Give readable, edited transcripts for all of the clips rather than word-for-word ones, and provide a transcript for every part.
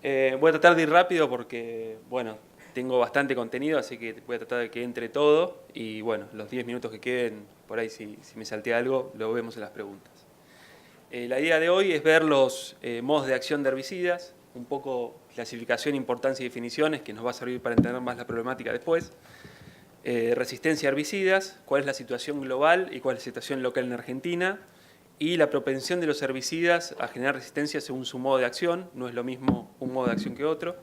Voy a tratar de ir rápido porque, bueno, tengo bastante contenido, así que voy a tratar de que entre todo. Y bueno, los 10 minutos que queden, por ahí si me salté algo, lo vemos en las preguntas. La idea de hoy es ver los modos de acción de herbicidas, un poco clasificación, importancia y definiciones, que nos va a servir para entender más la problemática después. Resistencia a herbicidas, cuál es la situación global y cuál es la situación local en Argentina. Y la propensión de los herbicidas a generar resistencia según su modo de acción, no es lo mismo un modo de acción que otro.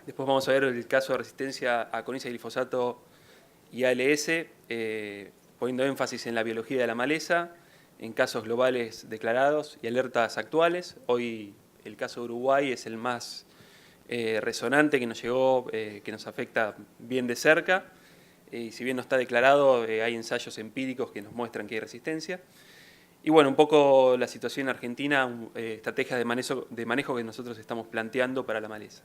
Después vamos a ver el caso de resistencia a coniza, glifosato y ALS, poniendo énfasis en la biología de la maleza, en casos globales declarados y alertas actuales. Hoy el caso de Uruguay es el más resonante que nos llegó, que nos afecta bien de cerca. Y si bien no está declarado, hay ensayos empíricos que nos muestran que hay resistencia. Y bueno, un poco la situación en Argentina, estrategias de manejo que nosotros estamos planteando para la maleza.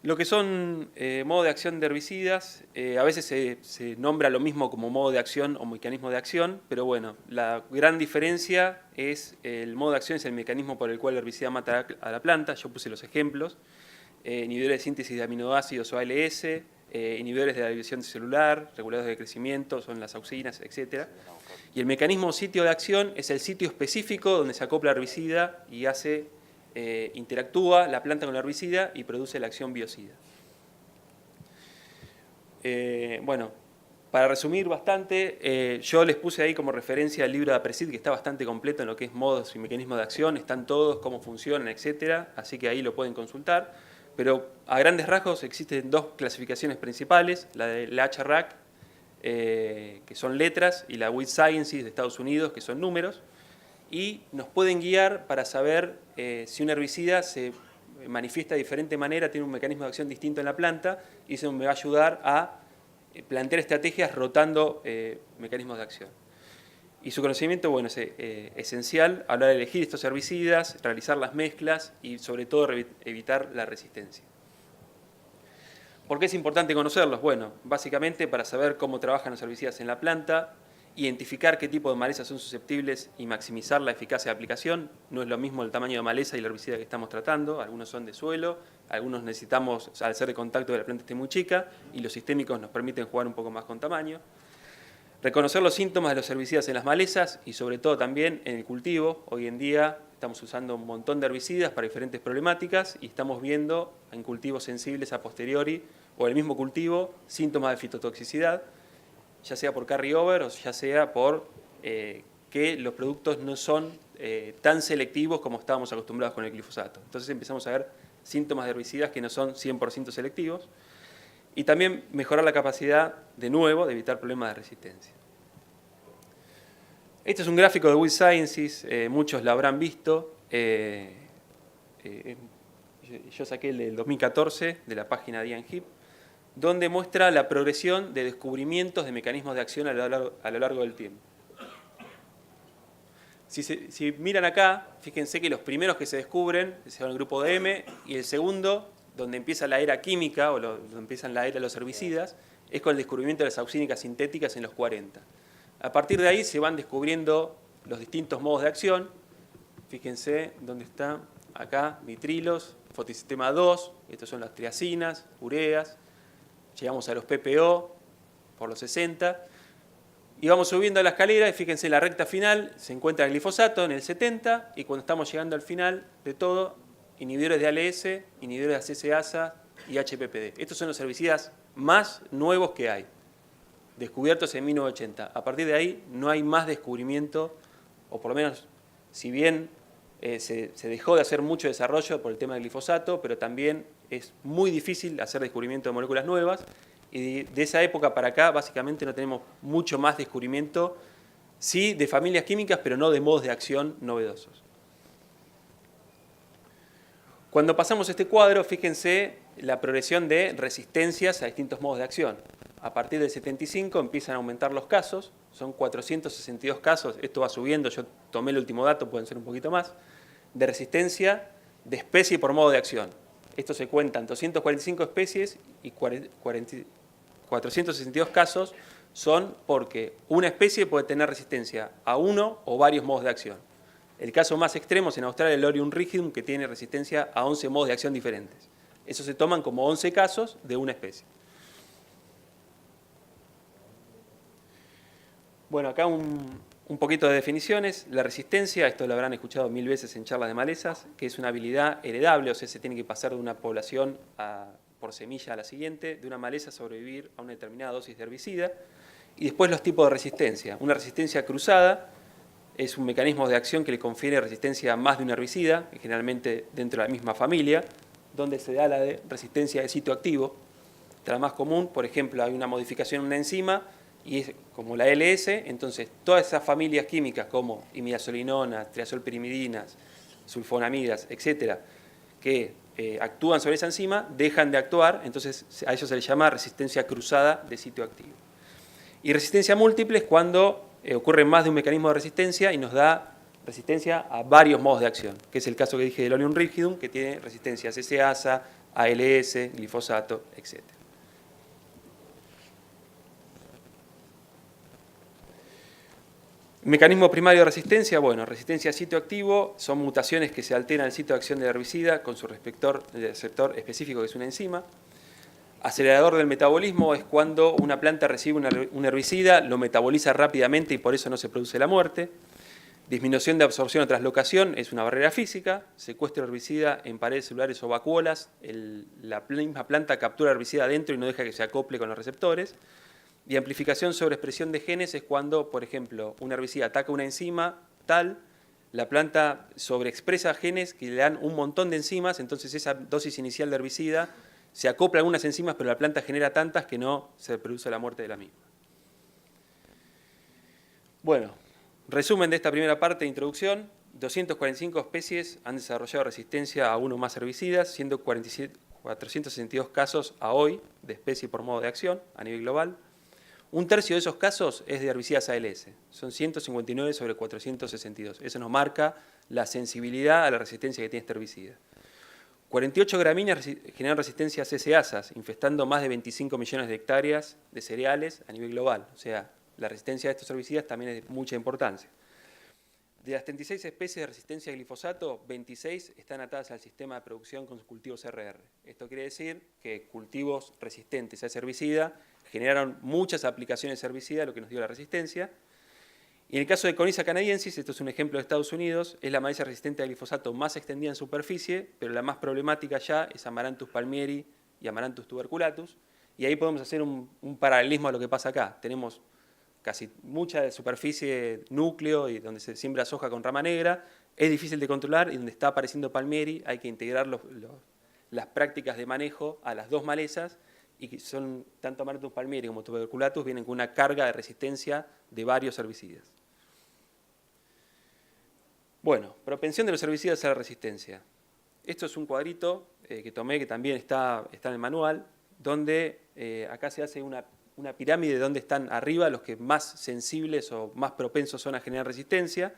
Lo que son modo de acción de herbicidas, a veces se nombra lo mismo como modo de acción o mecanismo de acción, pero bueno, la gran diferencia es el modo de acción es el mecanismo por el cual el herbicida mata a la planta. Yo puse los ejemplos, inhibidores de síntesis de aminoácidos o ALS, inhibidores de la división celular, reguladores de crecimiento, son las auxinas, etc. Y el mecanismo o sitio de acción es el sitio específico donde se acopla el herbicida y interactúa la planta con el herbicida y produce la acción biocida. Bueno, para resumir bastante, yo les puse ahí como referencia el libro de APRESID, que está bastante completo en lo que es modos y mecanismos de acción, están todos, cómo funcionan, etc. Así que ahí lo pueden consultar. Pero a grandes rasgos existen dos clasificaciones principales, la de la HRAC, que son letras, y la With Sciences de Estados Unidos, que son números, y nos pueden guiar para saber si un herbicida se manifiesta de diferente manera, tiene un mecanismo de acción distinto en la planta, y eso me va a ayudar a plantear estrategias rotando mecanismos de acción. Y su conocimiento, bueno, es esencial a la hora de elegir estos herbicidas, realizar las mezclas y sobre todo evitar la resistencia. ¿Por qué es importante conocerlos? Bueno, básicamente para saber cómo trabajan los herbicidas en la planta, identificar qué tipo de malezas son susceptibles y maximizar la eficacia de aplicación. No es lo mismo el tamaño de maleza y el herbicida que estamos tratando. Algunos son de suelo, algunos necesitamos, al ser de contacto de la planta esté muy chica, y los sistémicos nos permiten jugar un poco más con tamaño. Reconocer los síntomas de los herbicidas en las malezas y sobre todo también en el cultivo. Hoy en día estamos usando un montón de herbicidas para diferentes problemáticas y estamos viendo en cultivos sensibles a posteriori o en el mismo cultivo síntomas de fitotoxicidad, ya sea por carryover o ya sea por que los productos no son tan selectivos como estábamos acostumbrados con el glifosato. Entonces empezamos a ver síntomas de herbicidas que no son 100% selectivos. Y también mejorar la capacidad, de nuevo, de evitar problemas de resistencia. Este es un gráfico de With Sciences, muchos lo habrán visto. Yo saqué el del 2014 de la página de Ian Heap, donde muestra la progresión de descubrimientos de mecanismos de acción a lo largo del tiempo. Si miran acá, fíjense que los primeros que se descubren son el grupo de M y el segundo, donde empieza la era química o donde empiezan la era de los herbicidas, es con el descubrimiento de las auxínicas sintéticas en los 40. A partir de ahí se van descubriendo los distintos modos de acción. Fíjense dónde está, acá, nitrilos, fotosistema 2, estos son las triacinas, ureas. Llegamos a los PPO por los 60. Y vamos subiendo la escalera y fíjense, en la recta final se encuentra el glifosato en el 70 y cuando estamos llegando al final de todo, inhibidores de ALS, inhibidores de ACC-ASA y HPPD. Estos son los herbicidas más nuevos que hay, descubiertos en 1980. A partir de ahí no hay más descubrimiento, o por lo menos, si bien se dejó de hacer mucho desarrollo por el tema del glifosato, pero también es muy difícil hacer descubrimiento de moléculas nuevas, y de esa época para acá básicamente no tenemos mucho más descubrimiento, sí de familias químicas, pero no de modos de acción novedosos. Cuando pasamos este cuadro, fíjense la progresión de resistencias a distintos modos de acción. A partir del 75 empiezan a aumentar los casos, son 462 casos, esto va subiendo, yo tomé el último dato, pueden ser un poquito más, de resistencia de especie por modo de acción. Esto se cuentan 245 especies y 462 casos son porque una especie puede tener resistencia a uno o varios modos de acción. El caso más extremo es en Australia el Orium rigidum, que tiene resistencia a 11 modos de acción diferentes. Eso se toman como 11 casos de una especie. Bueno, acá un poquito de definiciones. La resistencia, esto lo habrán escuchado 1000 veces en charlas de malezas, que es una habilidad heredable, o sea, se tiene que pasar de una población por semilla a la siguiente, de una maleza a sobrevivir a una determinada dosis de herbicida. Y después los tipos de resistencia. Una resistencia cruzada es un mecanismo de acción que le confiere resistencia a más de un herbicida, generalmente dentro de la misma familia, donde se da la de resistencia de sitio activo. La más común, por ejemplo, hay una modificación en una enzima, y es como la LS, entonces todas esas familias químicas como imidazolinonas, triazolpirimidinas, sulfonamidas, etcétera, que actúan sobre esa enzima, dejan de actuar, entonces a eso se le llama resistencia cruzada de sitio activo. Y resistencia múltiple es cuando ocurre más de un mecanismo de resistencia y nos da resistencia a varios modos de acción, que es el caso que dije del Orium rigidum, que tiene resistencia a CCasa, ALS, glifosato, etc. Mecanismo primario de resistencia, bueno, resistencia a sitio activo, son mutaciones que se alteran el sitio de acción del herbicida con su receptor específico, que es una enzima. Acelerador del metabolismo es cuando una planta recibe un herbicida, lo metaboliza rápidamente y por eso no se produce la muerte. Disminución de absorción o translocación es una barrera física. Secuestro de herbicida en paredes celulares o vacuolas. La misma planta captura herbicida adentro y no deja que se acople con los receptores. Y amplificación sobre expresión de genes es cuando, por ejemplo, un herbicida ataca una enzima tal, la planta sobreexpresa genes que le dan un montón de enzimas, entonces esa dosis inicial de herbicida se acopla a algunas enzimas, pero la planta genera tantas que no se produce la muerte de la misma. Bueno, resumen de esta primera parte de introducción. 245 especies han desarrollado resistencia a uno o más herbicidas, siendo 462 casos a hoy de especie por modo de acción a nivel global. Un tercio de esos casos es de herbicidas ALS, son 159 sobre 462. Eso nos marca la sensibilidad a la resistencia que tiene este herbicida. 48 gramíneas generan resistencia a CCasas, infestando más de 25 millones de hectáreas de cereales a nivel global. O sea, la resistencia a estos herbicidas también es de mucha importancia. De las 36 especies de resistencia a glifosato, 26 están atadas al sistema de producción con cultivos RR. Esto quiere decir que cultivos resistentes a ese herbicida generaron muchas aplicaciones de herbicida, lo que nos dio la resistencia. Y en el caso de Conyza canadiensis, esto es un ejemplo de Estados Unidos, es la maleza resistente a glifosato más extendida en superficie, pero la más problemática ya es Amaranthus palmieri y Amaranthus tuberculatus. Y ahí podemos hacer un paralelismo a lo que pasa acá. Tenemos casi mucha de superficie núcleo y donde se siembra soja con rama negra, es difícil de controlar y donde está apareciendo palmieri hay que integrar las prácticas de manejo a las dos malezas y que son tanto Amaranthus palmieri como tuberculatus vienen con una carga de resistencia de varios herbicidas. Bueno, propensión de los herbicidas a la resistencia. Esto es un cuadrito que tomé, que también está en el manual, donde acá se hace una pirámide donde están arriba los que más sensibles o más propensos son a generar resistencia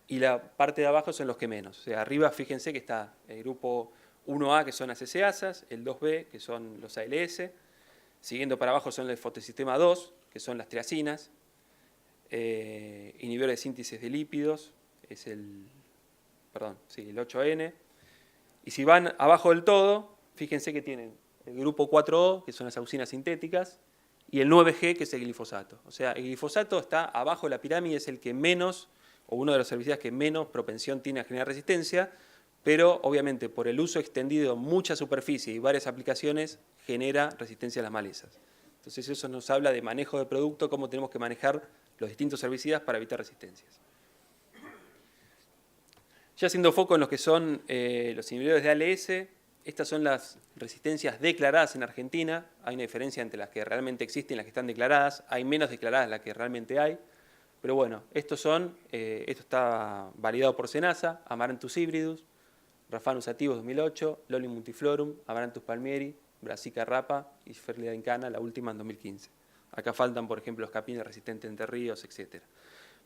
y la parte de abajo son los que menos. O sea, arriba fíjense que está el grupo 1A que son las CCasas, el 2B que son los ALS, siguiendo para abajo son el fotosistema 2 que son las triacinas, inhibidores de síntesis de lípidos, es el 8N. Y si van abajo del todo, fíjense que tienen el grupo 4O, que son las auxinas sintéticas, y el 9G, que es el glifosato. O sea, el glifosato está abajo de la pirámide, es el que menos, o uno de los herbicidas que menos propensión tiene a generar resistencia, pero obviamente por el uso extendido en mucha superficie y varias aplicaciones, genera resistencia a las malezas. Entonces eso nos habla de manejo de producto, cómo tenemos que manejar los distintos herbicidas para evitar resistencias. Ya haciendo foco en lo que son los inhibidores de ALS, estas son las resistencias declaradas en Argentina. Hay una diferencia entre las que realmente existen y las que están declaradas. Hay menos declaradas las que realmente hay. Pero bueno, esto está validado por Senasa, Amaranthus hybridus, Raphanus sativus 2008, Loli multiflorum, Amaranthus palmieri, Brassica rapa y Ferlida incana, la última en 2015. Acá faltan, por ejemplo, los capines resistentes entre ríos, etc.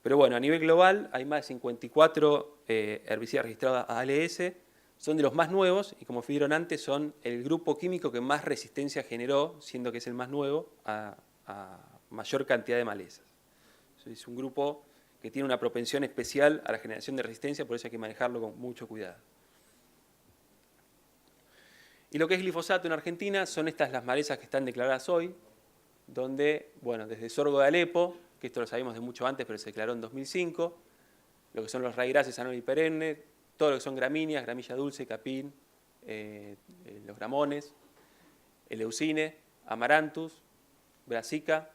Pero bueno, a nivel global hay más de 54 herbicidas registrados a ALS, son de los más nuevos y como vieron antes son el grupo químico que más resistencia generó, siendo que es el más nuevo, a mayor cantidad de malezas. Es un grupo que tiene una propensión especial a la generación de resistencia, por eso hay que manejarlo con mucho cuidado. Y lo que es glifosato en Argentina son estas las malezas que están declaradas hoy, donde, bueno, desde sorgo de Alepo, que esto lo sabíamos de mucho antes, pero se declaró en 2005, lo que son los raigrases anual y perenne, todo lo que son gramíneas, gramilla dulce, capín, los gramones, eleucine, amaranthus, brassica,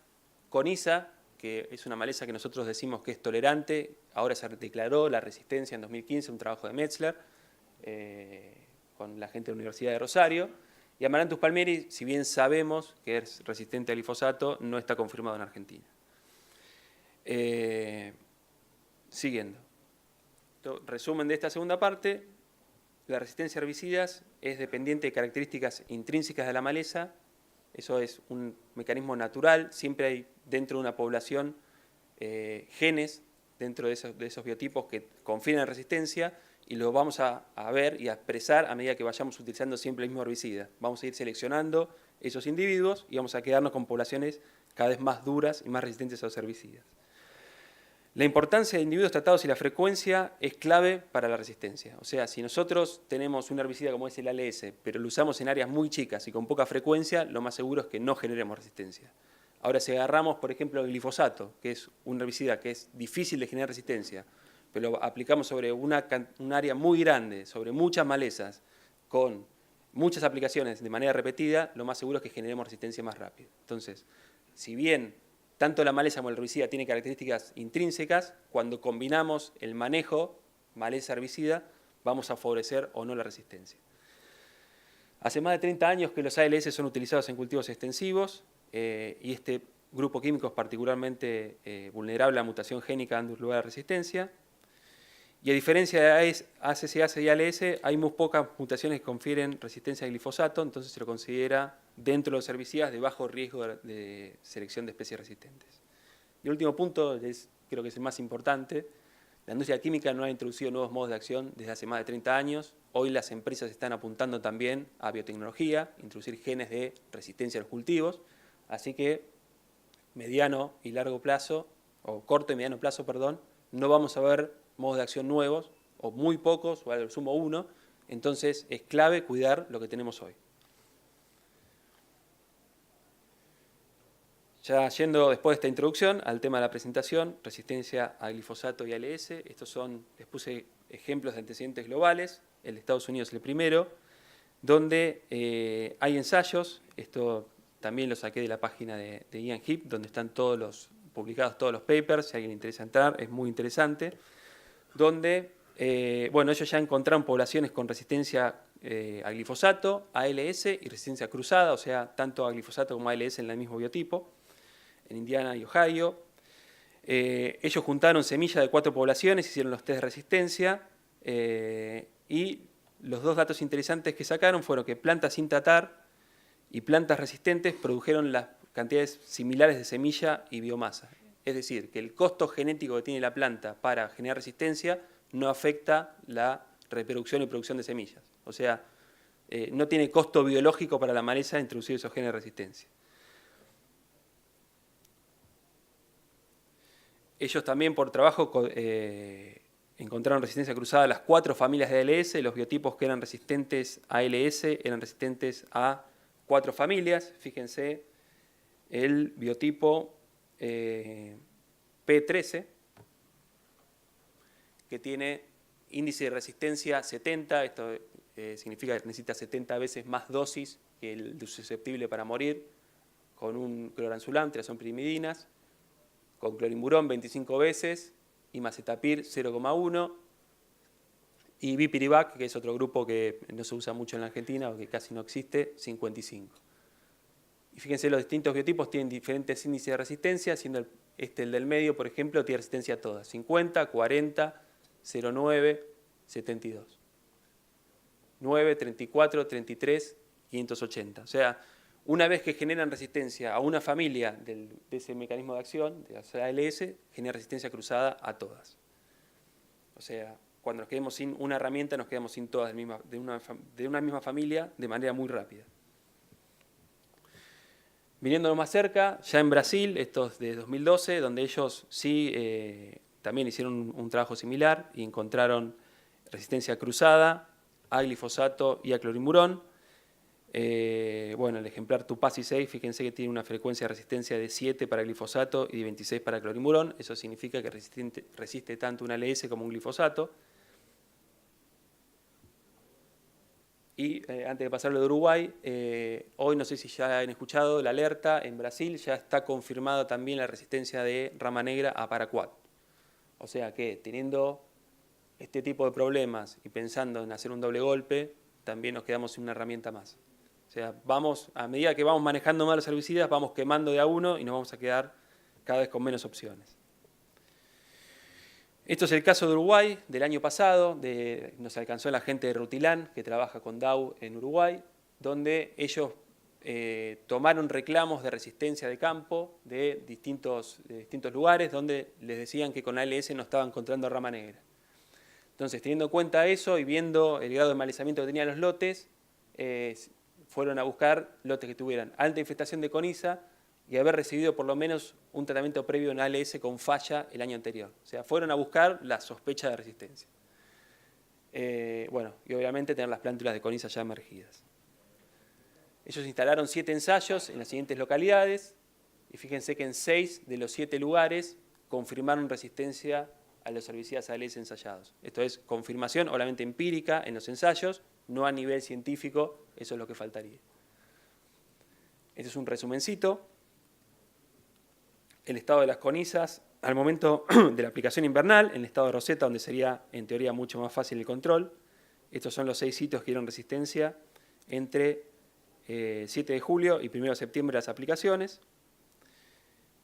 coniza, que es una maleza que nosotros decimos que es tolerante, ahora se declaró la resistencia en 2015, un trabajo de Metzler, con la gente de la Universidad de Rosario, y Amaranthus palmeri, si bien sabemos que es resistente al glifosato, no está confirmado en Argentina. Siguiendo. Resumen de esta segunda parte, la resistencia a herbicidas es dependiente de características intrínsecas de la maleza, eso es un mecanismo natural, siempre hay dentro de una población genes dentro de esos biotipos que confieren la resistencia y lo vamos a ver y a expresar a medida que vayamos utilizando siempre el mismo herbicida. Vamos a ir seleccionando esos individuos y vamos a quedarnos con poblaciones cada vez más duras y más resistentes a los herbicidas. La importancia de individuos tratados y la frecuencia es clave para la resistencia. O sea, si nosotros tenemos un herbicida como es el ALS, pero lo usamos en áreas muy chicas y con poca frecuencia, lo más seguro es que no generemos resistencia. Ahora, si agarramos, por ejemplo, el glifosato, que es un herbicida que es difícil de generar resistencia, pero lo aplicamos sobre un área muy grande, sobre muchas malezas, con muchas aplicaciones de manera repetida, lo más seguro es que generemos resistencia más rápido. Entonces, si bien tanto la maleza como el herbicida tienen características intrínsecas, cuando combinamos el manejo maleza-herbicida, vamos a favorecer o no la resistencia. Hace más de 30 años que los ALS son utilizados en cultivos extensivos y este grupo químico es particularmente vulnerable a la mutación génica dando lugar a resistencia. Y a diferencia de ACCase y ALS, hay muy pocas mutaciones que confieren resistencia al glifosato, entonces se lo considera dentro de los herbicidas de bajo riesgo de selección de especies resistentes. Y el último punto, creo que es el más importante, la industria química no ha introducido nuevos modos de acción desde hace más de 30 años. Hoy las empresas están apuntando también a biotecnología, introducir genes de resistencia a los cultivos, así que mediano y largo plazo, o corto y mediano plazo, perdón, no vamos a ver modos de acción nuevos, o muy pocos, o al sumo uno, entonces es clave cuidar lo que tenemos hoy. Ya yendo después de esta introducción al tema de la presentación, resistencia a glifosato y ALS, estos son, les puse ejemplos de antecedentes globales, el de Estados Unidos es el primero, donde hay ensayos, esto también lo saqué de la página de Ian Heap, donde están publicados todos los papers, si a alguien le interesa entrar, es muy interesante, donde bueno, ellos ya encontraron poblaciones con resistencia a glifosato, a ALS y resistencia cruzada, o sea, tanto a glifosato como a ALS en el mismo biotipo, en Indiana y Ohio. Ellos juntaron semillas de 4 poblaciones, hicieron los test de resistencia y los dos datos interesantes que sacaron fueron que plantas sin tratar y plantas resistentes produjeron las cantidades similares de semilla y biomasa. Es decir, que el costo genético que tiene la planta para generar resistencia no afecta la reproducción y producción de semillas. O sea, no tiene costo biológico para la maleza introducir esos genes de resistencia. Ellos también por trabajo encontraron resistencia cruzada a las 4 familias de ALS, los biotipos que eran resistentes a ALS eran resistentes a 4 familias. Fíjense, el biotipo P13, que tiene índice de resistencia 70, esto significa que necesita 70 veces más dosis que el susceptible para morir, con un cloranzulam, tirazompirimidinas, con clorimburón 25 veces, y macetapir 0,1, y Bipirivac, que es otro grupo que no se usa mucho en la Argentina, o que casi no existe, 55. Y fíjense, los distintos biotipos tienen diferentes índices de resistencia, siendo el del medio, por ejemplo, tiene resistencia a todas, 50, 40, 0,9, 72. 9, 34, 33, 580. O sea, una vez que generan resistencia a una familia de ese mecanismo de acción, de la ALS, genera resistencia cruzada a todas. O sea, cuando nos quedemos sin una herramienta, nos quedamos sin todas de una misma familia de manera muy rápida. Viniéndonos más cerca, ya en Brasil, esto es de 2012, donde ellos sí también hicieron un trabajo similar y encontraron resistencia cruzada a glifosato y a clorimurón. Bueno, el ejemplar Tupasi 6, fíjense que tiene una frecuencia de resistencia de 7 para glifosato y de 26 para clorimurón. Eso significa que resiste tanto un ALS como un glifosato. Y antes de pasarlo de Uruguay, hoy no sé si ya han escuchado la alerta, en Brasil ya está confirmada también la resistencia de rama negra a paraquat. O sea que teniendo este tipo de problemas y pensando en hacer un doble golpe, también nos quedamos sin una herramienta más. O sea, a medida que vamos manejando más los herbicidas, vamos quemando de a uno y nos vamos a quedar cada vez con menos opciones. Esto es el caso de Uruguay del año pasado, nos alcanzó la gente de Rutilán, que trabaja con Dow en Uruguay, donde ellos tomaron reclamos de resistencia de campo de distintos lugares, donde les decían que con ALS no estaban encontrando rama negra. Entonces, teniendo en cuenta eso y viendo el grado de malezamiento que tenían los lotes, fueron a buscar lotes que tuvieran alta infestación de coniza y haber recibido por lo menos un tratamiento previo en ALS con falla el año anterior. O sea, fueron a buscar la sospecha de resistencia. Bueno, y obviamente tener las plántulas de coniza ya emergidas. Ellos instalaron 7 ensayos en las siguientes localidades y fíjense que en 6 de los 7 lugares confirmaron resistencia a los herbicidas ALS ensayados. Esto es confirmación, obviamente empírica, en los ensayos, no a nivel científico, eso es lo que faltaría. Este es un resumencito. El estado de las conizas al momento de la aplicación invernal, en el estado de roseta, donde sería en teoría mucho más fácil el control. Estos son los 6 sitios que dieron resistencia entre 7 de julio y 1 de septiembre las aplicaciones.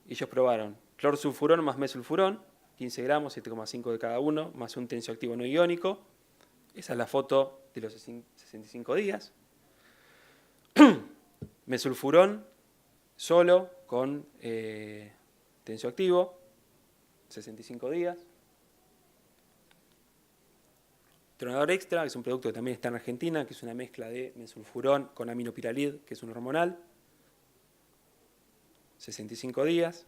Ellos probaron clorsulfurón más mesulfurón, 15 gramos, 7,5 de cada uno, más un tensioactivo no iónico. Esa es la foto de los 65 días. Mesulfurón solo con tensioactivo, 65 días. Tronador extra, que es un producto que también está en Argentina, que es una mezcla de mesulfurón con aminopiralid, que es un hormonal, 65 días.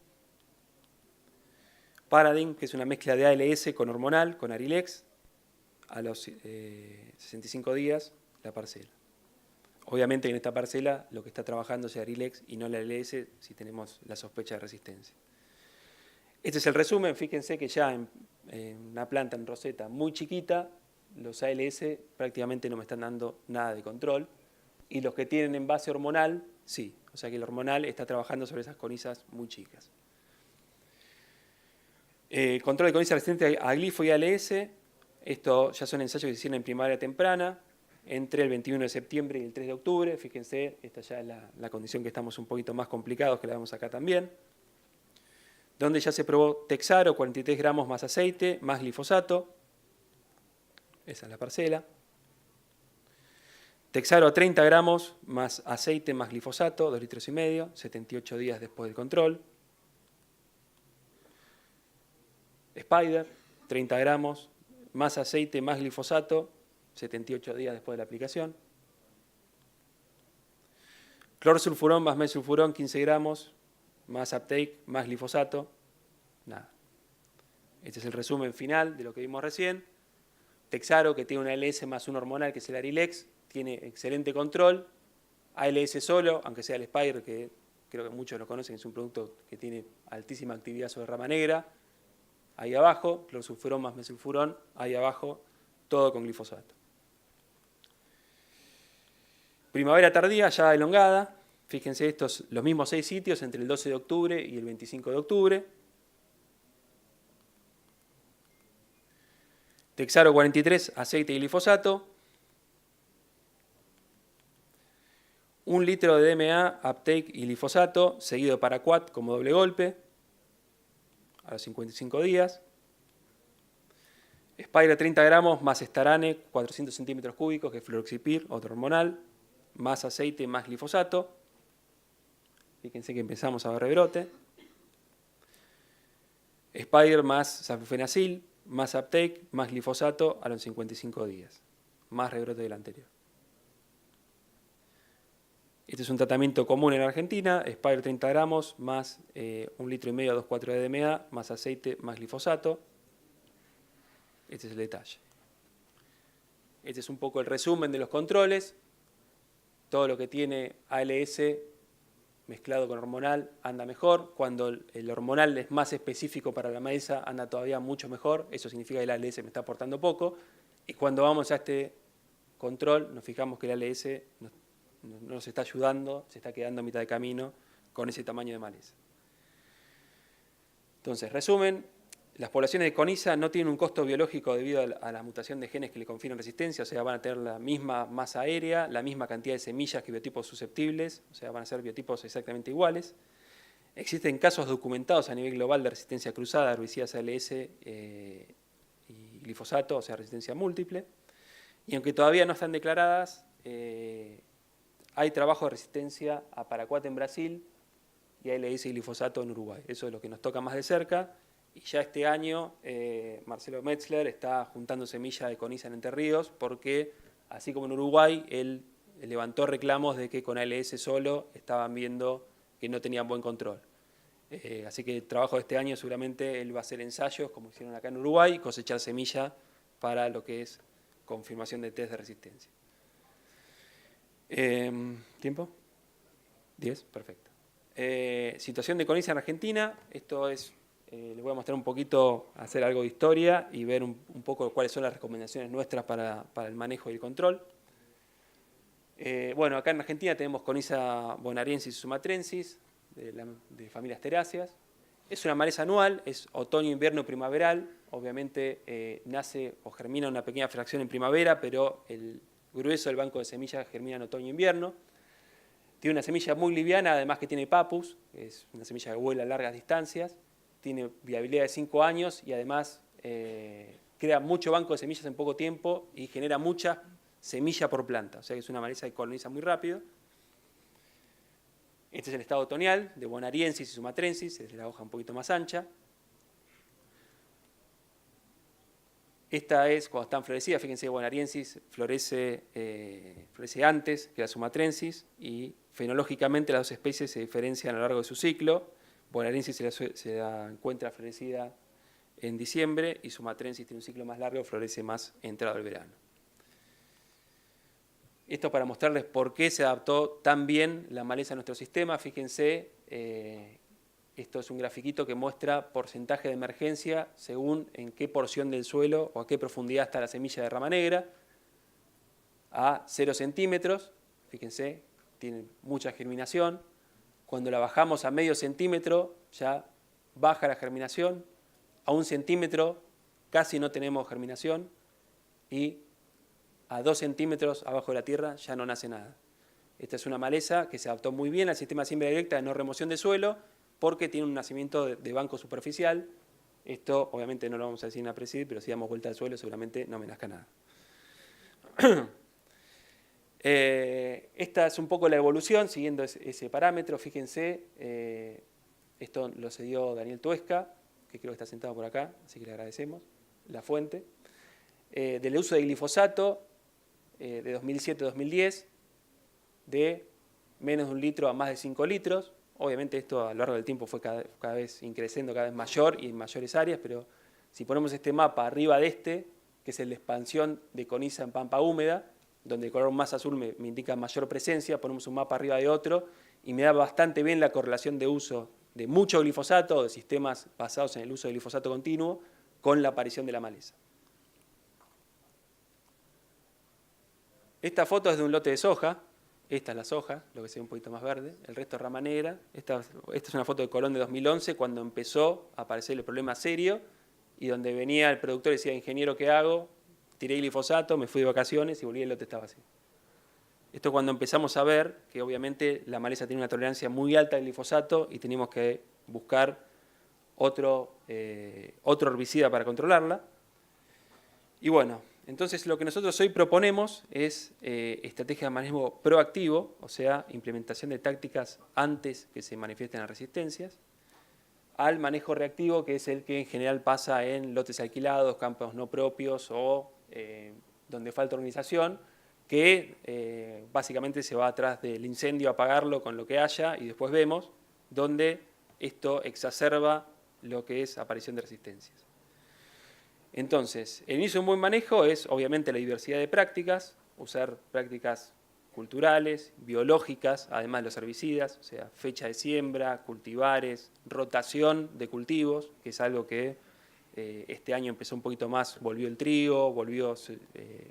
Paradigm, que es una mezcla de ALS con hormonal, con Arilex, a los 65 días la parcela. Obviamente en esta parcela lo que está trabajando es Arilex y no la ALS si tenemos la sospecha de resistencia. Este es el resumen. Fíjense que ya en una planta en roseta muy chiquita, los ALS prácticamente no me están dando nada de control y los que tienen en base hormonal, sí. O sea que el hormonal está trabajando sobre esas conizas muy chicas. Control de coniza resistente a glifo y ALS. Esto ya son ensayos que se hicieron en primavera temprana, entre el 21 de septiembre y el 3 de octubre. Fíjense, esta ya es la condición que estamos un poquito más complicados, que la vemos acá también. Donde ya se probó Texaro, 43 gramos más aceite, más glifosato. Esa es la parcela. Texaro a 30 gramos más aceite más glifosato, 2,5 litros, 78 días después del control. Spider, 30 gramos más aceite más glifosato, 78 días después de la aplicación. Clorsulfurón más mesulfurón, 15 gramos, más uptake, más glifosato, nada. Este es el resumen final de lo que vimos recién. Texaro, que tiene un ALS más un hormonal, que es el Arilex, tiene excelente control. ALS solo, aunque sea el Spider, que creo que muchos lo conocen, es un producto que tiene altísima actividad sobre rama negra. Ahí abajo, clorsulfurón más mesulfurón, ahí abajo, todo con glifosato. Primavera tardía, ya elongada. Fíjense estos, los mismos 6 sitios entre el 12 de octubre y el 25 de octubre. Texaro 43, aceite y glifosato. 1 litro de DMA, uptake y glifosato, seguido de paraquat como doble golpe, a los 55 días. Spira 30 gramos más Starane, 400 centímetros cúbicos, que es fluroxipir, otro hormonal, más aceite, más glifosato. Fíjense que empezamos a ver rebrote. Spire más sulfenacil, más uptake, más glifosato a los 55 días. Más rebrote del anterior. Este es un tratamiento común en Argentina. Spire 30 gramos más 1,5 litro a 2,4 de DMA, más aceite, más glifosato. Este es el detalle. Este es un poco el resumen de los controles. Todo lo que tiene ALS mezclado con hormonal anda mejor. Cuando el hormonal es más específico para la maleza, anda todavía mucho mejor. Eso significa que el ALS me está aportando poco. Y cuando vamos a este control, nos fijamos que el ALS no nos está ayudando, se está quedando a mitad de camino con ese tamaño de maleza. Entonces, resumen, las poblaciones de coniza no tienen un costo biológico debido a la mutación de genes que le confieren resistencia, o sea, van a tener la misma masa aérea, la misma cantidad de semillas que biotipos susceptibles, o sea, van a ser biotipos exactamente iguales. Existen casos documentados a nivel global de resistencia cruzada a herbicidas ALS y glifosato, o sea, resistencia múltiple. Y aunque todavía no están declaradas, hay trabajo de resistencia a paraquat en Brasil y a ALS y glifosato en Uruguay. Eso es lo que nos toca más de cerca. Y ya este año Marcelo Metzler está juntando semilla de coniza en Entre Ríos porque, así como en Uruguay, él levantó reclamos de que con ALS solo estaban viendo que no tenían buen control. Así que el trabajo de este año seguramente él va a hacer ensayos, como hicieron acá en Uruguay, cosechar semilla para lo que es confirmación de test de resistencia. ¿Tiempo? 10, perfecto. Situación de coniza en Argentina. Esto es, les voy a mostrar un poquito, hacer algo de historia y ver un poco cuáles son las recomendaciones nuestras para el manejo y el control. Bueno, acá en Argentina tenemos coniza bonariensis y sumatrensis, de familias teráceas. Es una maleza anual, es otoño, invierno, primaveral. Obviamente nace o germina una pequeña fracción en primavera, pero el grueso del banco de semillas germina en otoño e invierno. Tiene una semilla muy liviana, además que tiene papus, es una semilla que vuela a largas distancias. Tiene viabilidad de 5 años y además crea mucho banco de semillas en poco tiempo y genera mucha semilla por planta. O sea que es una maleza que coloniza muy rápido. Este es el estado otoñal de bonariensis y sumatrensis, es la hoja un poquito más ancha. Esta es cuando están florecidas, fíjense, bonariensis florece antes que la sumatrensis y fenológicamente las dos especies se diferencian a lo largo de su ciclo. Bonariensis se la encuentra florecida en diciembre y sumatrensis tiene un ciclo más largo, florece más entrado el verano. Esto para mostrarles por qué se adaptó tan bien la maleza a nuestro sistema. Fíjense, esto es un grafiquito que muestra porcentaje de emergencia según en qué porción del suelo o a qué profundidad está la semilla de rama negra. A 0 centímetros, fíjense, tiene mucha germinación. Cuando la bajamos a medio centímetro, ya baja la germinación. A 1 centímetro casi no tenemos germinación. Y a 2 centímetros abajo de la tierra ya no nace nada. Esta es una maleza que se adaptó muy bien al sistema de siembra directa de no remoción de suelo porque tiene un nacimiento de banco superficial. Esto obviamente no lo vamos a decir en la PRESID, pero si damos vuelta al suelo seguramente no me nazca nada. Esta es un poco la evolución siguiendo ese parámetro. Fíjense, esto lo cedió Daniel Tuesca, que creo que está sentado por acá, así que le agradecemos, la fuente. Del uso de glifosato de 2007-2010, de menos de 1 litro a más de 5 litros. Obviamente esto a lo largo del tiempo fue cada vez increciendo, cada vez mayor y en mayores áreas, pero si ponemos este mapa arriba de este, que es el de expansión de coniza en pampa húmeda, donde el color más azul me indica mayor presencia, ponemos un mapa arriba de otro y me da bastante bien la correlación de uso de mucho glifosato o de sistemas basados en el uso de glifosato continuo con la aparición de la maleza. Esta foto es de un lote de soja. Esta es la soja, lo que se ve un poquito más verde. El resto es rama negra. Esta es una foto de Colón de 2011, cuando empezó a aparecer el problema serio y donde venía el productor y decía, ingeniero, ¿qué hago? Tiré glifosato, me fui de vacaciones y volví y el lote estaba así. Esto cuando empezamos a ver que obviamente la maleza tiene una tolerancia muy alta al glifosato y teníamos que buscar otro herbicida para controlarla. Y bueno, entonces lo que nosotros hoy proponemos es estrategia de manejo proactivo, o sea, implementación de tácticas antes que se manifiesten las resistencias, al manejo reactivo, que es el que en general pasa en lotes alquilados, campos no propios o donde falta organización, que básicamente se va atrás del incendio a apagarlo con lo que haya y después vemos donde esto exacerba lo que es aparición de resistencias. Entonces, el inicio de un buen manejo es obviamente la diversidad de prácticas, usar prácticas culturales, biológicas, además de los herbicidas, o sea, fecha de siembra, cultivares, rotación de cultivos, que es algo que este año empezó un poquito más, volvió el trigo, volvió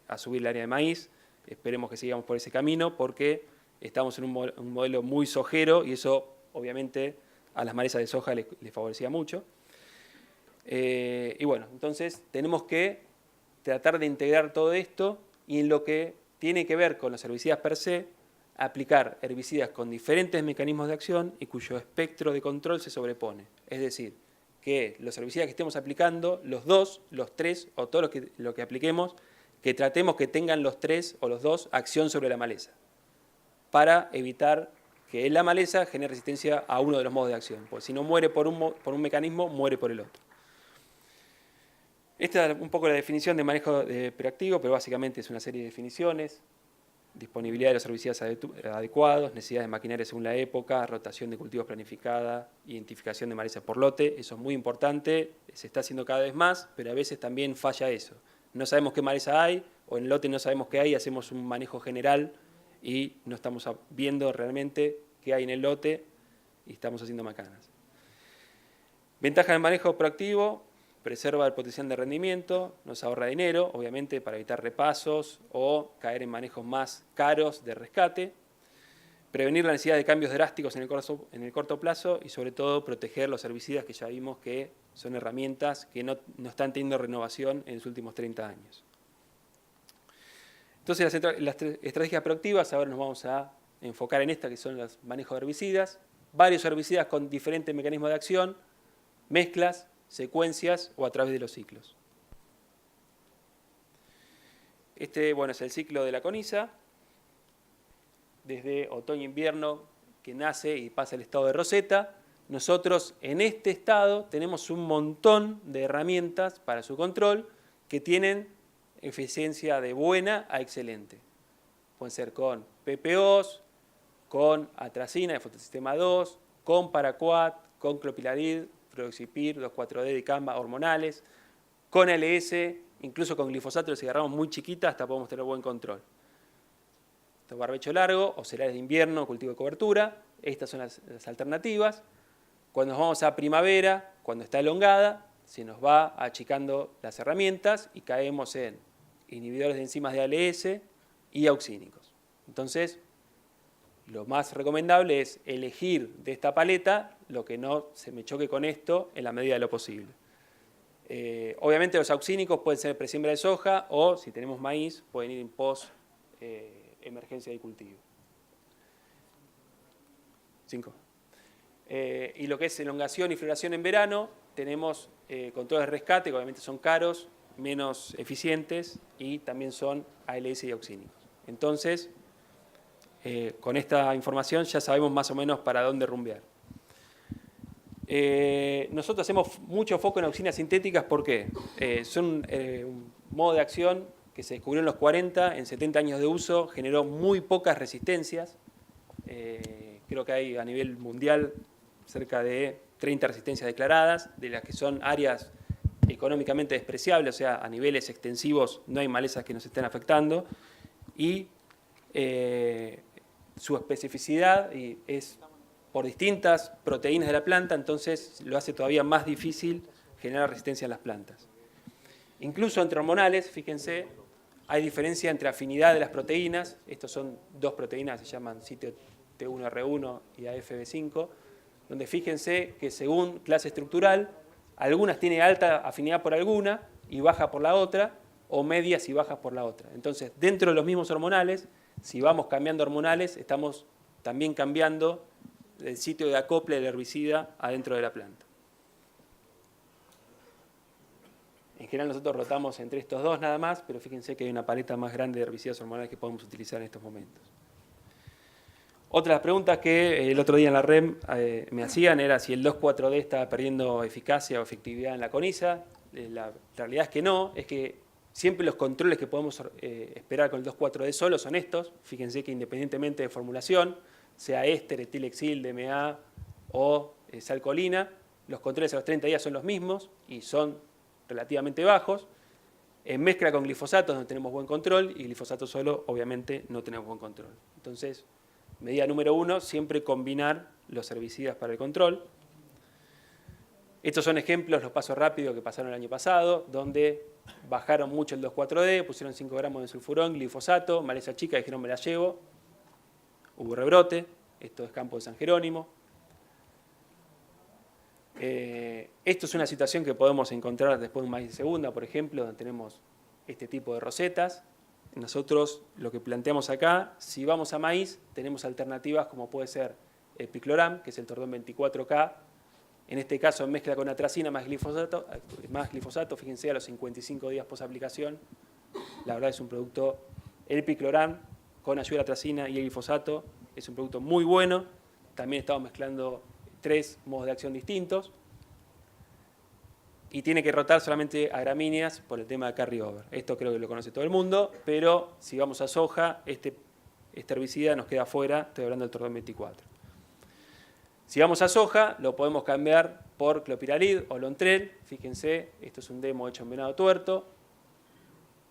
a subir el área de maíz. Esperemos que sigamos por ese camino porque estamos en un modelo muy sojero y eso obviamente a las malezas de soja les favorecía mucho. Y bueno, entonces tenemos que tratar de integrar todo esto y en lo que tiene que ver con los herbicidas per se, aplicar herbicidas con diferentes mecanismos de acción y cuyo espectro de control se sobrepone. Es decir, que los herbicidas que estemos aplicando, los 2, los 3 o todo lo que apliquemos, que tratemos que tengan los 3 o los 2 acción sobre la maleza, para evitar que la maleza genere resistencia a uno de los modos de acción, porque si no muere por un mecanismo, muere por el otro. Esta es un poco la definición de manejo preactivo, pero básicamente es una serie de definiciones: disponibilidad de los herbicidas adecuados, necesidad de maquinaria según la época, rotación de cultivos planificada, identificación de malezas por lote. Eso es muy importante, se está haciendo cada vez más, pero a veces también falla eso. No sabemos qué maleza hay, o en el lote no sabemos qué hay, hacemos un manejo general y no estamos viendo realmente qué hay en el lote y estamos haciendo macanas. Ventaja del manejo proactivo: preserva el potencial de rendimiento, nos ahorra dinero, obviamente, para evitar repasos o caer en manejos más caros de rescate, prevenir la necesidad de cambios drásticos en el corto plazo y, sobre todo, proteger los herbicidas que ya vimos que son herramientas que no están teniendo renovación en los últimos 30 años. Entonces, las estrategias proactivas, ahora nos vamos a enfocar en esta, que son los manejos de herbicidas. Varios herbicidas con diferentes mecanismos de acción, mezclas, secuencias o a través de los ciclos. Este, bueno, es el ciclo de la coniza, desde otoño-invierno, que nace y pasa el estado de roseta. Nosotros en este estado tenemos un montón de herramientas para su control que tienen eficiencia de buena a excelente. Pueden ser con PPOs, con atracina de fotosistema 2, con paraquat, con clopidogrel, fluoxipir, 2,4-D, dicamba, hormonales, con LS, incluso con glifosato, si agarramos muy chiquita, hasta podemos tener buen control. Esto es barbecho largo, o cereales de invierno, cultivo de cobertura. Estas son las alternativas. Cuando nos vamos a primavera, cuando está elongada, se nos va achicando las herramientas y caemos en inhibidores de enzimas de ALS y auxínicos. Entonces, lo más recomendable es elegir de esta paleta lo que no se me choque con esto en la medida de lo posible. Obviamente los auxínicos pueden ser presiembra de soja o, si tenemos maíz, pueden ir en pos emergencia de cultivo. 5. Y lo que es elongación y floración en verano, tenemos controles de rescate, que obviamente son caros, menos eficientes y también son ALS y auxínicos. Entonces, con esta información ya sabemos más o menos para dónde rumbear. Nosotros hacemos mucho foco en auxinas sintéticas porque son un modo de acción que se descubrió en los 40, en 70 años de uso, generó muy pocas resistencias. Creo que hay a nivel mundial cerca de 30 resistencias declaradas, de las que son áreas económicamente despreciables, o sea, a niveles extensivos no hay malezas que nos estén afectando. Y su especificidad es por distintas proteínas de la planta, entonces lo hace todavía más difícil generar resistencia en las plantas. Incluso entre hormonales, fíjense, hay diferencia entre afinidad de las proteínas. Estos son dos proteínas que se llaman sitio T1R1 y AFB5, donde fíjense que según clase estructural, algunas tienen alta afinidad por alguna y baja por la otra, o medias y bajas por la otra. Entonces, dentro de los mismos hormonales, si vamos cambiando hormonales, estamos también cambiando el sitio de acople del herbicida adentro de la planta. En general nosotros rotamos entre estos dos nada más, pero fíjense que hay una paleta más grande de herbicidas hormonales que podemos utilizar en estos momentos. Otra de las preguntas que el otro día en la REM me hacían era si el 2,4-D estaba perdiendo eficacia o efectividad en la coniza. La realidad es que no, es que siempre los controles que podemos esperar con el 2,4-D solo son estos. Fíjense que independientemente de formulación, sea éster, etilexil, DMA o salcolina, los controles a los 30 días son los mismos y son relativamente bajos. En mezcla con glifosato donde tenemos buen control y glifosato solo obviamente no tenemos buen control. Entonces, medida número 1, siempre combinar los herbicidas para el control. Estos son ejemplos, los pasos rápidos que pasaron el año pasado, donde bajaron mucho el 2,4-D, pusieron 5 gramos de sulfurón, glifosato, maleza chica, dijeron me la llevo, hubo rebrote, esto es campo de San Jerónimo. Esto es una situación que podemos encontrar después de un maíz de segunda, por ejemplo, donde tenemos este tipo de rosetas. Nosotros lo que planteamos acá, si vamos a maíz, tenemos alternativas como puede ser el picloram, que es el Tordón 24K, en este caso en mezcla con atracina más glifosato, fíjense a los 55 días post aplicación, la verdad es un producto, el picloram con ayuda de atracina y el glifosato, es un producto muy bueno, también estamos mezclando 3 modos de acción distintos y tiene que rotar solamente a gramíneas por el tema de carryover. Esto creo que lo conoce todo el mundo, pero si vamos a soja, este herbicida nos queda fuera, estoy hablando del Tordón 24. Si vamos a soja, lo podemos cambiar por clopiralid o Lontrel. Fíjense, esto es un demo hecho en Venado Tuerto,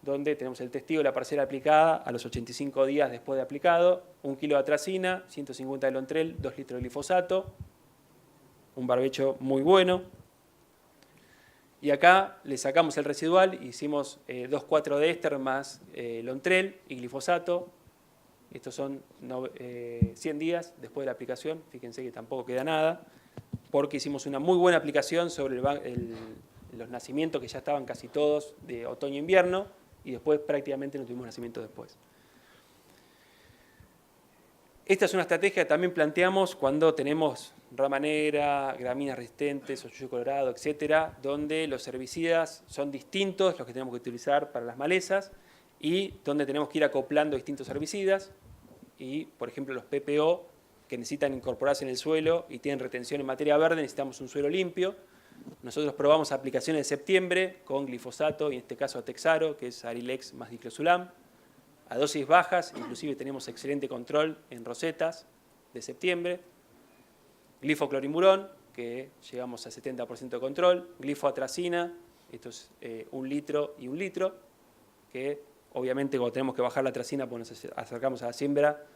donde tenemos el testigo de la parcela aplicada a los 85 días después de aplicado, 1 kilo de atracina, 150 de Lontrel, 2 litros de glifosato, un barbecho muy bueno. Y acá le sacamos el residual, hicimos 2,4 de éster más Lontrel y glifosato. Estos son 100 días después de la aplicación, fíjense que tampoco queda nada, porque hicimos una muy buena aplicación sobre los nacimientos que ya estaban casi todos de otoño-invierno y después prácticamente no tuvimos nacimientos después. Esta es una estrategia que también planteamos cuando tenemos rama negra, gramíneas resistentes, ochullo colorado, etcétera, donde los herbicidas son distintos, los que tenemos que utilizar para las malezas, y donde tenemos que ir acoplando distintos herbicidas, y por ejemplo los PPO, que necesitan incorporarse en el suelo y tienen retención en materia verde, necesitamos un suelo limpio. Nosotros probamos aplicaciones en septiembre con glifosato, y en este caso Texaro, que es Arilex más diclosulam, a dosis bajas, inclusive tenemos excelente control en rosetas de septiembre. Glifoclorimurón, que llegamos a 70% de control. Glifoatracina, esto es 1 litro y 1 litro, que obviamente cuando tenemos que bajar la atracina porque nos acercamos a la siembra,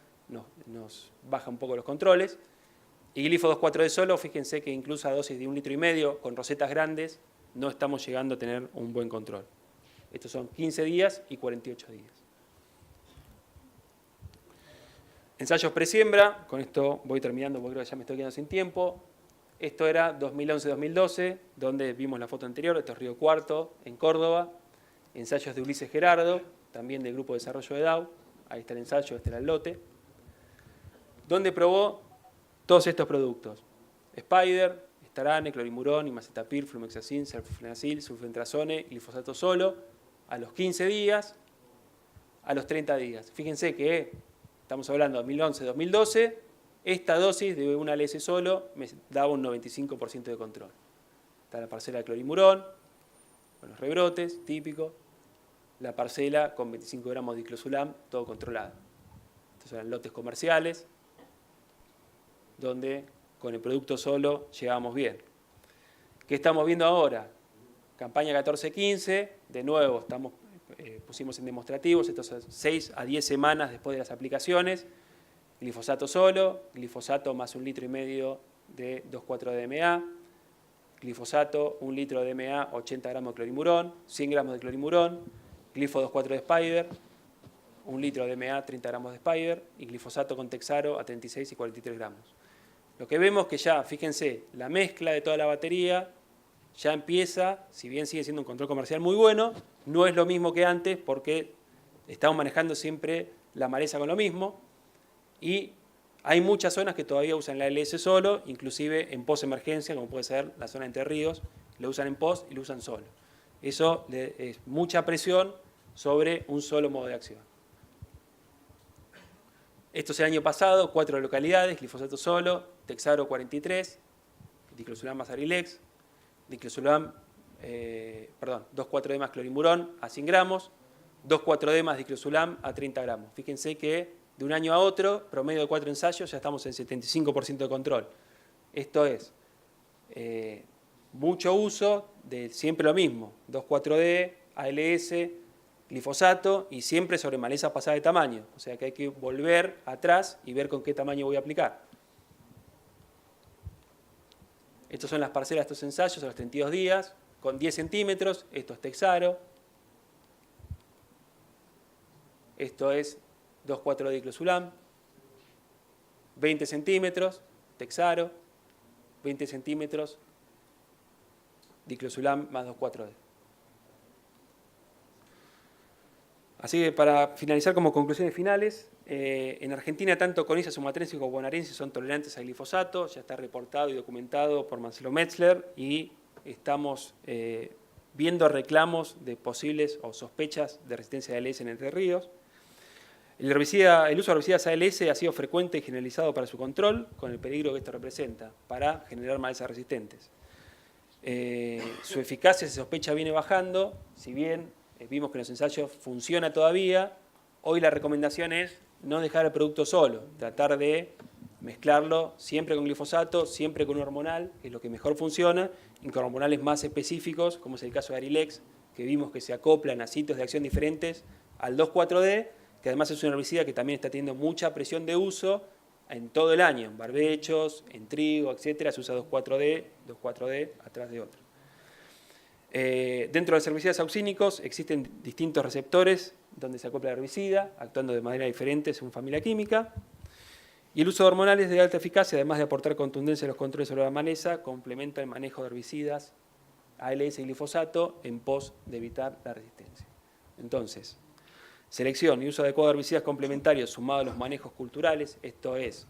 nos baja un poco los controles. Y glifo 2,4-D solo, fíjense que incluso a dosis de 1,5 litros, con rosetas grandes, no estamos llegando a tener un buen control. Estos son 15 días y 48 días. Ensayos presiembra, con esto voy terminando porque creo que ya me estoy quedando sin tiempo. Esto era 2011-2012, donde vimos la foto anterior, esto es Río Cuarto, en Córdoba. Ensayos de Ulises Gerardo, también del Grupo de Desarrollo de DAO. Ahí está el ensayo, este era el lote. Donde probó todos estos productos. Spider, Starane, Clorimurón, Imacetapir, Flumexacin, Sulfenacil, Sulfentrazone, glifosato solo, a los 15 días, a los 30 días. Fíjense que estamos hablando de 2011-2012, esta dosis de una LS solo me daba un 95% de control. Está la parcela de Clorimurón, con los rebrotes, típico. La parcela con 25 gramos de diclosulam, todo controlado. Estos eran lotes comerciales, donde con el producto solo llegábamos bien. ¿Qué estamos viendo ahora? Campaña 14-15, de nuevo pusimos en demostrativos, estos son 6 a 10 semanas después de las aplicaciones, glifosato solo, glifosato más 1,5 litros de 2,4-DMA, glifosato, 1 litro de DMA, 80 gramos de clorimurón, 100 gramos de clorimurón, glifo 2,4 de Spider, 1 litro de DMA, 30 gramos de Spider, y glifosato con Texaro a 36 y 43 gramos. Lo que vemos que ya, fíjense, la mezcla de toda la batería ya empieza, si bien sigue siendo un control comercial muy bueno, no es lo mismo que antes porque estamos manejando siempre la maleza con lo mismo y hay muchas zonas que todavía usan la LS solo, inclusive en post-emergencia, como puede ser la zona de Entre Ríos, lo usan en post y lo usan solo. Eso es mucha presión sobre un solo modo de acción. Esto es el año pasado, 4 localidades, glifosato solo, Texaro 43, diclosulam más Arilex, diclosulam, 2,4-D más clorimurón a 100 gramos, 2,4-D más diclosulam a 30 gramos. Fíjense que de un año a otro, promedio de 4 ensayos, ya estamos en 75% de control. Esto es mucho uso de siempre lo mismo, 2,4-D, ALS, glifosato y siempre sobre maleza pasada de tamaño. O sea que hay que volver atrás y ver con qué tamaño voy a aplicar. Estas son las parcelas de estos ensayos a los 32 días, con 10 centímetros, esto es Texaro, esto es 2,4-D diclosulam, 20 centímetros, Texaro, 20 centímetros, diclosulam más 2,4-D. Así que para finalizar como conclusiones finales, en Argentina tanto Coniza sumatrensis como bonaerensis son tolerantes al glifosato, ya está reportado y documentado por Marcelo Metzler y estamos viendo reclamos de posibles o sospechas de resistencia de ALS en Entre Ríos. El uso de herbicidas ALS ha sido frecuente y generalizado para su control, con el peligro que esto representa, para generar malezas resistentes. Su eficacia se sospecha viene bajando, si bien vimos que en los ensayos funciona todavía, hoy la recomendación es no dejar el producto solo, tratar de mezclarlo siempre con glifosato, siempre con un hormonal, que es lo que mejor funciona, y con hormonales más específicos, como es el caso de Arilex, que vimos que se acoplan a sitios de acción diferentes al 2,4-D, que además es un herbicida que también está teniendo mucha presión de uso en todo el año, en barbechos, en trigo, etcétera, se usa 2,4-D atrás de otro. Dentro de los herbicidas auxínicos existen distintos receptores donde se acopla el herbicida, actuando de manera diferente según familia química. Y el uso de hormonales de alta eficacia, además de aportar contundencia a los controles sobre la maleza, complementa el manejo de herbicidas, ALS y glifosato, en pos de evitar la resistencia. Entonces, selección y uso adecuado de herbicidas complementarios sumado a los manejos culturales, esto es,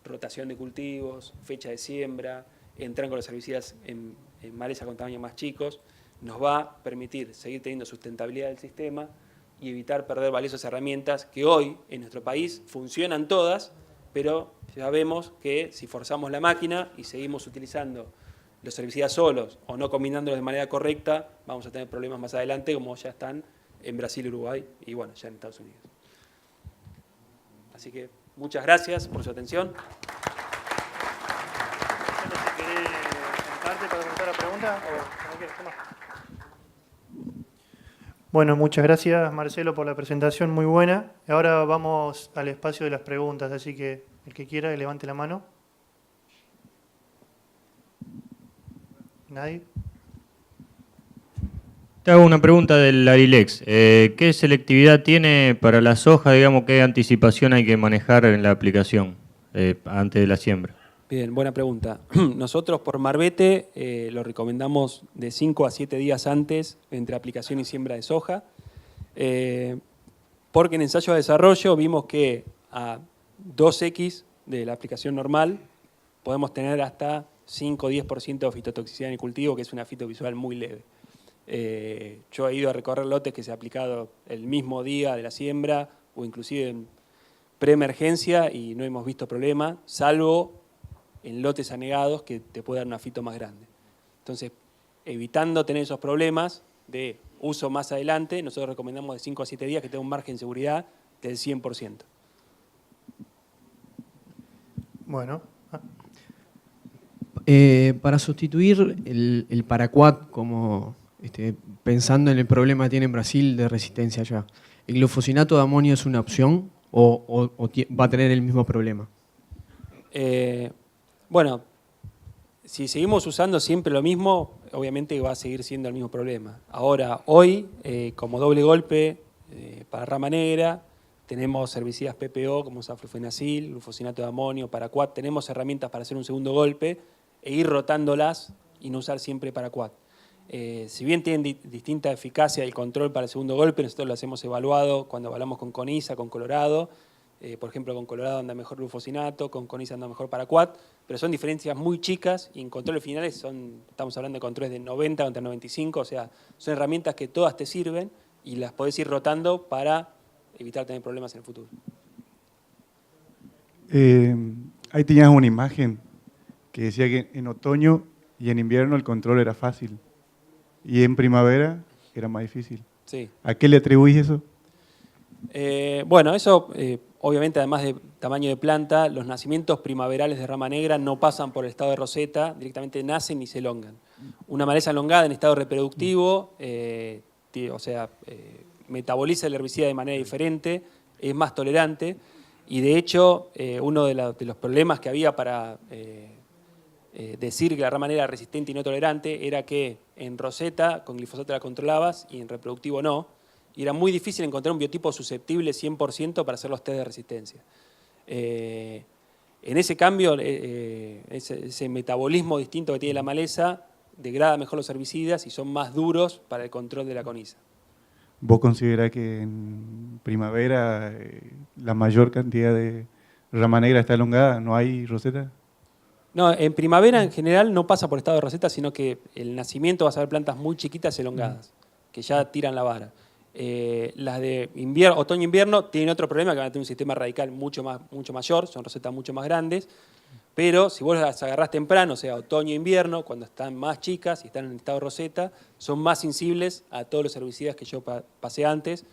rotación de cultivos, fecha de siembra, entran con los herbicidas en maleza con tamaños más chicos, nos va a permitir seguir teniendo sustentabilidad del sistema y evitar perder valiosas herramientas que hoy en nuestro país funcionan todas, pero ya vemos que si forzamos la máquina y seguimos utilizando los herbicidas solos o no combinándolos de manera correcta, vamos a tener problemas más adelante como ya están en Brasil, Uruguay y bueno, ya en Estados Unidos. Así que muchas gracias por su atención. ¿Para preguntar la pregunta o no quieres tomar? Bueno, muchas gracias Marcelo por la presentación, muy buena. Ahora vamos al espacio de las preguntas, así que el que quiera levante la mano. ¿Nadie? Te hago una pregunta del Arilex. ¿Qué selectividad tiene para la soja? Digamos, ¿qué anticipación hay que manejar en la aplicación antes de la siembra? Bien, buena pregunta. Nosotros por Marbete lo recomendamos de 5 a 7 días antes entre aplicación y siembra de soja, porque en ensayo de desarrollo vimos que a 2X de la aplicación normal podemos tener hasta 5 o 10% de fitotoxicidad en el cultivo, que es una fitovisual muy leve. Yo he ido a recorrer lotes que se ha aplicado el mismo día de la siembra o inclusive en preemergencia y no hemos visto problema, salvo en lotes anegados que te puede dar una fito más grande. Entonces, evitando tener esos problemas de uso más adelante, nosotros recomendamos de 5 a 7 días que tenga un margen de seguridad del 100%. Bueno. Para sustituir el paraquat, como pensando en el problema que tiene en Brasil de resistencia allá, ¿el glufosinato de amonio es una opción o va a tener el mismo problema? Bueno, si seguimos usando siempre lo mismo, obviamente va a seguir siendo el mismo problema. Ahora, hoy, como doble golpe para rama negra, tenemos herbicidas PPO como saflufenacil, glufosinato de amonio, paraquat, tenemos herramientas para hacer un segundo golpe e ir rotándolas y no usar siempre paraquat. Si bien tienen distinta eficacia y control para el segundo golpe, nosotros los hemos evaluado cuando evaluamos con Coniza, con Colorado. Por ejemplo, con Colorado anda mejor glufosinato, con Coniza anda mejor paraquat, pero son diferencias muy chicas y en controles finales estamos hablando de controles de 90 contra 95, o sea, son herramientas que todas te sirven y las podés ir rotando para evitar tener problemas en el futuro. Ahí tenías una imagen que decía que en otoño y en invierno el control era fácil y en primavera era más difícil. Sí. ¿A qué le atribuís eso? Bueno, eso obviamente además de tamaño de planta, los nacimientos primaverales de rama negra no pasan por el estado de roseta, directamente nacen y se elongan. Una maleza elongada en estado reproductivo, metaboliza el herbicida de manera diferente, es más tolerante, y de hecho uno de los problemas que había para decir que la ramanera era resistente y no tolerante era que en roseta con glifosato la controlabas y en reproductivo no, y era muy difícil encontrar un biotipo susceptible 100% para hacer los test de resistencia. En ese cambio, ese metabolismo distinto que tiene la maleza degrada mejor los herbicidas y son más duros para el control de la coniza. ¿Vos considerás que en primavera la mayor cantidad de rama negra está elongada? ¿No hay roseta? No, en primavera en general no pasa por estado de roseta, sino que el nacimiento vas a ver plantas muy chiquitas elongadas, que ya tiran la vara. Las de otoño-invierno tienen otro problema, que van a tener un sistema radical mucho mayor, son rosetas mucho más grandes, pero si vos las agarrás temprano, o sea, otoño-invierno, cuando están más chicas y están en estado de roseta, son más sensibles a todos los herbicidas que yo pasé antes.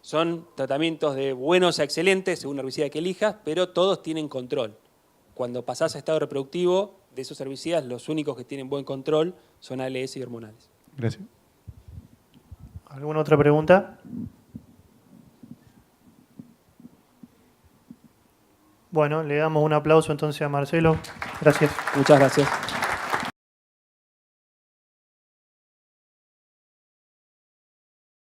Son tratamientos de buenos a excelentes, según el herbicida que elijas, pero todos tienen control. Cuando pasás a estado reproductivo, de esos herbicidas, los únicos que tienen buen control son ALS y hormonales. Gracias. ¿Alguna otra pregunta? Bueno, le damos un aplauso entonces a Marcelo. Gracias. Muchas gracias.